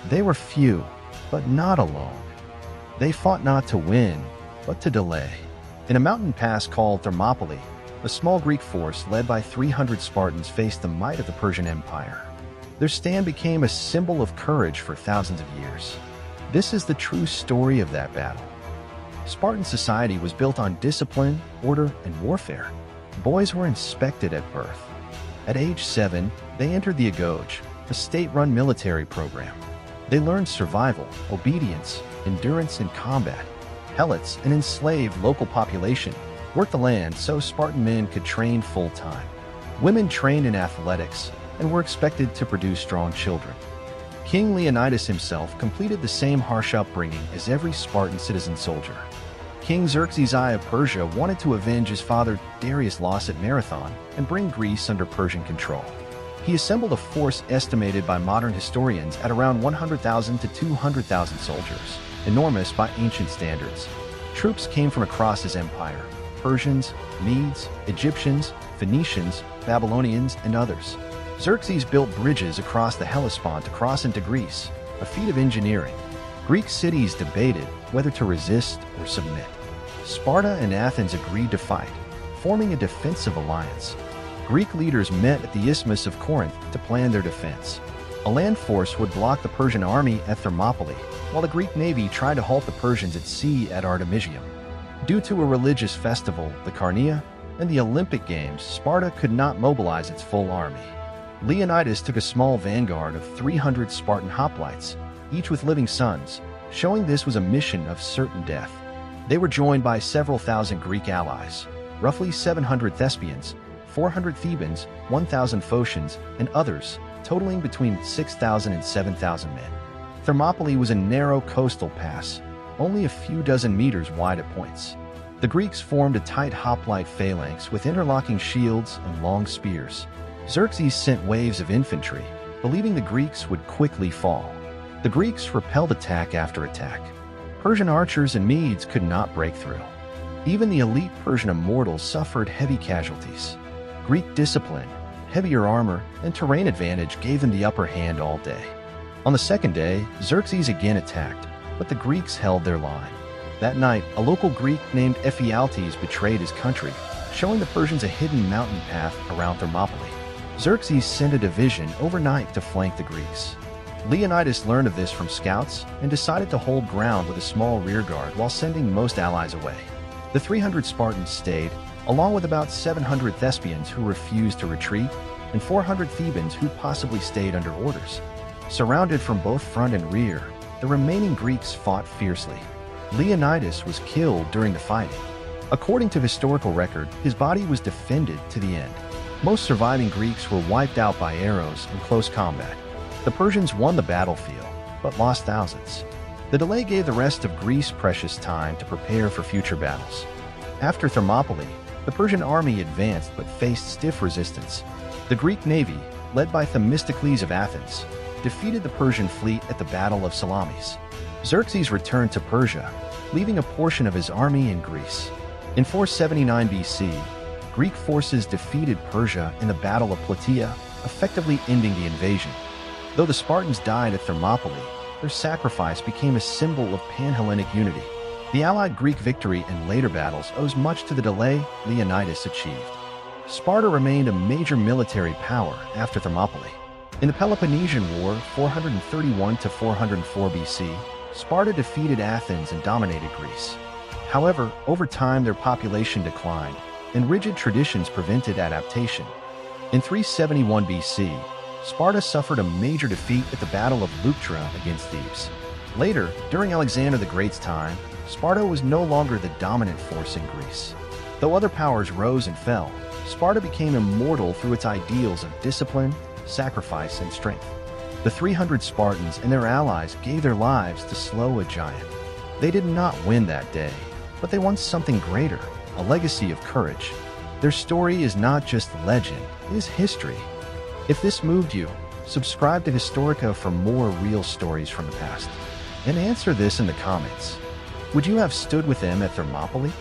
They were few, but not alone. They fought not to win, but to delay. In a mountain pass called Thermopylae, a small Greek force led by 300 Spartans faced the might of the Persian Empire. Their stand became a symbol of courage for thousands of years. This is the true story of that battle. Spartan society was built on discipline, order, and warfare. Boys were inspected at birth. At age 7, they entered the agoge, a state-run military program. They learned survival, obedience, endurance in combat. Helots, an enslaved local population, worked the land so Spartan men could train full-time. Women trained in athletics and were expected to produce strong children. King Leonidas himself completed the same harsh upbringing as every Spartan citizen soldier. King Xerxes I of Persia wanted to avenge his father Darius' loss at Marathon and bring Greece under Persian control. He assembled a force estimated by modern historians at around 100,000 to 200,000 soldiers, enormous by ancient standards. Troops came from across his empire: Persians, Medes, Egyptians, Phoenicians, Babylonians, and others. Xerxes built bridges across the Hellespont to cross into Greece, a feat of engineering. Greek cities debated whether to resist or submit. Sparta and Athens agreed to fight, forming a defensive alliance. Greek leaders met at the Isthmus of Corinth to plan their defense. A land force would block the Persian army at Thermopylae, while the Greek navy tried to halt the Persians at sea at Artemisium. Due to a religious festival, the Carnea, and the Olympic Games, Sparta could not mobilize its full army. Leonidas took a small vanguard of 300 Spartan hoplites, each with living sons, showing this was a mission of certain death. They were joined by several thousand Greek allies, roughly 700 Thespians, 400 Thebans, 1,000 Phocians, and others, totaling between 6,000 and 7,000 men. Thermopylae was a narrow coastal pass, only a few dozen meters wide at points. The Greeks formed a tight hoplite phalanx with interlocking shields and long spears. Xerxes sent waves of infantry, believing the Greeks would quickly fall. The Greeks repelled attack after attack. Persian archers and Medes could not break through. Even the elite Persian Immortals suffered heavy casualties. Greek discipline, heavier armor, and terrain advantage gave them the upper hand all day. On the second day, Xerxes again attacked, but the Greeks held their line. That night, a local Greek named Ephialtes betrayed his country, showing the Persians a hidden mountain path around Thermopylae. Xerxes sent a division overnight to flank the Greeks. Leonidas learned of this from scouts and decided to hold ground with a small rearguard while sending most allies away. The 300 Spartans stayed, along with about 700 Thespians who refused to retreat, and 400 Thebans who possibly stayed under orders. Surrounded from both front and rear, the remaining Greeks fought fiercely. Leonidas was killed during the fighting. According to historical record, his body was defended to the end. Most surviving Greeks were wiped out by arrows in close combat. The Persians won the battlefield, but lost thousands. The delay gave the rest of Greece precious time to prepare for future battles. After Thermopylae, the Persian army advanced but faced stiff resistance. The Greek navy, led by Themistocles of Athens, defeated the Persian fleet at the Battle of Salamis. Xerxes returned to Persia, leaving a portion of his army in Greece. In 479 BC, Greek forces defeated Persia in the Battle of Plataea, effectively ending the invasion. Though the Spartans died at Thermopylae, their sacrifice became a symbol of Pan-Hellenic unity. The Allied Greek victory in later battles owes much to the delay Leonidas achieved. Sparta remained a major military power after Thermopylae. In the Peloponnesian War, 431 to 404 BC, Sparta defeated Athens and dominated Greece. However, over time their population declined, and rigid traditions prevented adaptation. In 371 BC, Sparta suffered a major defeat at the Battle of Leuctra against Thebes. Later, during Alexander the Great's time, Sparta was no longer the dominant force in Greece. Though other powers rose and fell, Sparta became immortal through its ideals of discipline, sacrifice, and strength. The 300 Spartans and their allies gave their lives to slow a giant. They did not win that day, but they won something greater, a legacy of courage. Their story is not just legend, it is history. If this moved you, subscribe to Historica for more real stories from the past. And answer this in the comments. Would you have stood with them at Thermopylae?